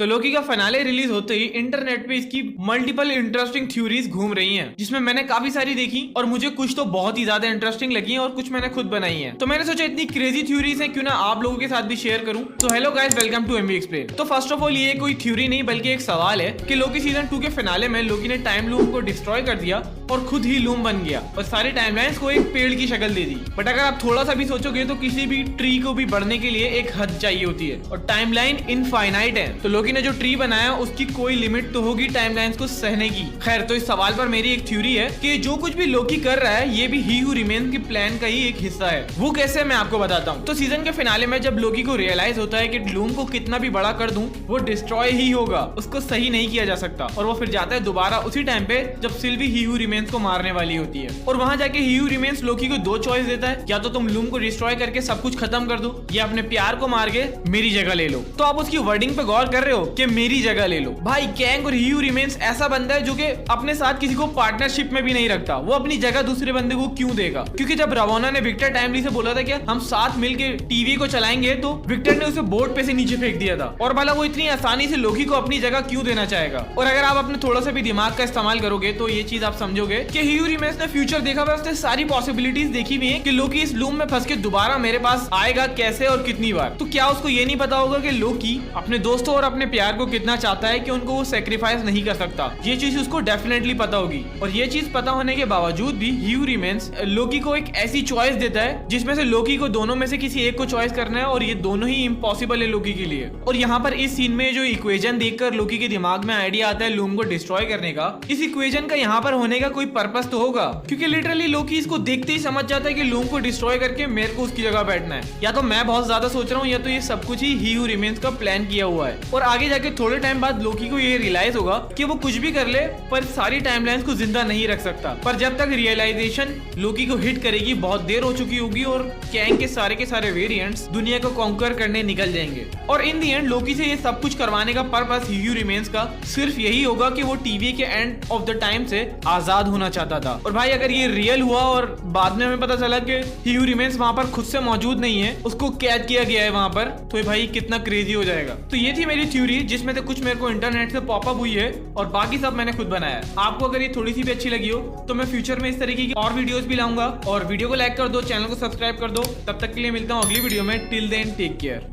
तो लोकी का finale release होते ही इंटरनेट पे इसकी मल्टीपल इंटरेस्टिंग थ्योरीज घूम रही हैं, जिसमें मैंने काफी सारी देखी और मुझे कुछ तो बहुत ही ज्यादा इंटरेस्टिंग लगी हैं और कुछ मैंने खुद बनाई हैं। तो मैंने सोचा इतनी क्रेजी थ्योरीज हैं, क्यों ना आप लोगों के साथ भी शेयर करूं। तो hello guys, welcome to MB explain. तो फर्स्ट ऑफ ऑल ये कोई थ्योरी नहीं बल्कि एक सवाल है कि लोकी सीजन 2 के फिनाले में लोकी ने टाइम लूम को डिस्ट्रॉय कर दिया और खुद ही लूम बन गया और सारी टाइमलाइंस को एक पेड़ की शक्ल दे दी। बट अगर आप थोड़ा सा भी सोचोगे तो किसी भी ट्री को भी बढ़ने के लिए एक हद चाहिए होती है और टाइमलाइन इनफाइनाइट है। तो लोकी ने जो ट्री बनाया उसकी कोई लिमिट तो होगी टाइमलाइंस को सहने की। खैर, तो इस सवाल पर मेरी एक थ्योरी है कि जो कुछ भी लोकी कर रहा है ये भी ही हू रिमेन्स की प्लान का ही एक हिस्सा है। वो कैसे, मैं आपको बताता हूँ। तो सीजन के फिनाले में जब लोकी को रियलाइज होता है कि लूम को कितना भी बड़ा कर दूं वो डिस्ट्रॉय ही होगा, उसको सही नहीं किया जा सकता, और वो फिर जाता है दोबारा उसी टाइम पे जब सिल्वी ही हू रिमेन्स को मारने वाली होती है। और वहां जाके ही हू रिमेन्स लोकी को दो चॉइस देता है, या तो तुम लूम को डिस्ट्रॉय करके सब कुछ खत्म कर दो या अपने प्यार को मार के मेरी जगह ले लो। तो आप उसकी वर्डिंग पे गौर कर रहे हो कि मेरी जगह ले लो। भाई कैंग और ही हू रिमेन्स ऐसा बंदा है जो कि अपने साथ किसी को पार्टनरशिप में भी नहीं रखता। वो अपनी जगह दूसरे बंदे को क्यों देगा? क्योंकि जब रवोना ने विक्टर टाइमली से बोला था कि हम साथ मिलके टीवी को चलाएंगे तो विक्टर ने उसे बोर्ड पे से नीचे फेंक दिया था। और भला वो इतनी आसानी से लोकी को अपनी जगह क्यों देना चाहेगा? और अगर आप अपने थोड़ा सा भी दिमाग का इस्तेमाल करोगे तो ये चीज आप समझोगे कि ही हू रिमेन्स ने फ्यूचर देखा हुआ, उसने सारी पॉसिबिलिटीज देखी हुई है कि लोकी इस लूम में फंस के दोबारा मेरे पास आएगा कैसे और कितनी बार। तो क्या उसको ये नहीं पता होगा कि लोकी अपने दोस्तों और अपने प्यार को कितना चाहता है कि उनको वो सेक्रीफाइस नहीं कर सकता? ये चीज उसको डेफिनेटली पता होगी। और ये चीज पता होने के बावजूद भी ही हू रिमेन्स लोकी को एक ऐसी चॉइस देता है जिसमें से लोकी को दोनों में से किसी एक को चॉइस करना है, और ये दोनों ही इम्पॉसिबल है लोकी के लिए। और यहाँ पर इस सीन में जो इक्वेशन देखकर लोकी के दिमाग में आइडिया आता है लूम को डिस्ट्रॉय करने का, इस इक्वेशन का यहाँ पर होने का कोई पर्पस तो होगा, क्योंकि लिटरली लोकी इसको देखते ही समझ जाता है कि लूम को डिस्ट्रॉय करके मेरे को उसकी जगह बैठना है। या तो मैं बहुत ज्यादा सोच रहा हूँ या तो ये सब कुछ ही हू रिमेन्स का प्लान किया हुआ है। और आगे जाके थोड़े टाइम बाद लोकी को ये रियलाइज होगा कि वो कुछ भी कर ले पर सारी टाइमलाइंस को जिंदा नहीं रख सकता। पर जब तक रियलाइजेशन लोकी को हिट करेगी बहुत देर हो चुकी होगी और कैंग के सारे वेरिएंट्स दुनिया को कॉन्कर करने निकल जाएंगे। और इन दी एंड लोकी से ये सब कुछ करवाने का पर्पस ही हू रिमेन्स का सिर्फ यही होगा कि वो टीवी के एंड ऑफ द टाइम से आजाद होना चाहता था। और भाई अगर ये रियल हुआ और बाद में हमें पता चला कि ही हू रिमेन्स वहां पर खुद से मौजूद नहीं है, उसको कैद किया गया है वहां पर, तो ये भाई कितना क्रेजी हो जाएगा। तो ये थी मेरी थ्योरी, जिसमें से कुछ मेरे को इंटरनेट से पॉपअप हुई है और बाकी सब मैंने खुद बनाया है। आपको अगर ये थोड़ी सी भी अच्छी लगी हो तो मैं फ्यूचर में इस तरीके की और वीडियोस भी लाऊंगा। और वीडियो को लाइक कर दो, चैनल को सब्सक्राइब कर दो। तब तक के लिए मिलता हूँ अगली वीडियो में। Till then take care.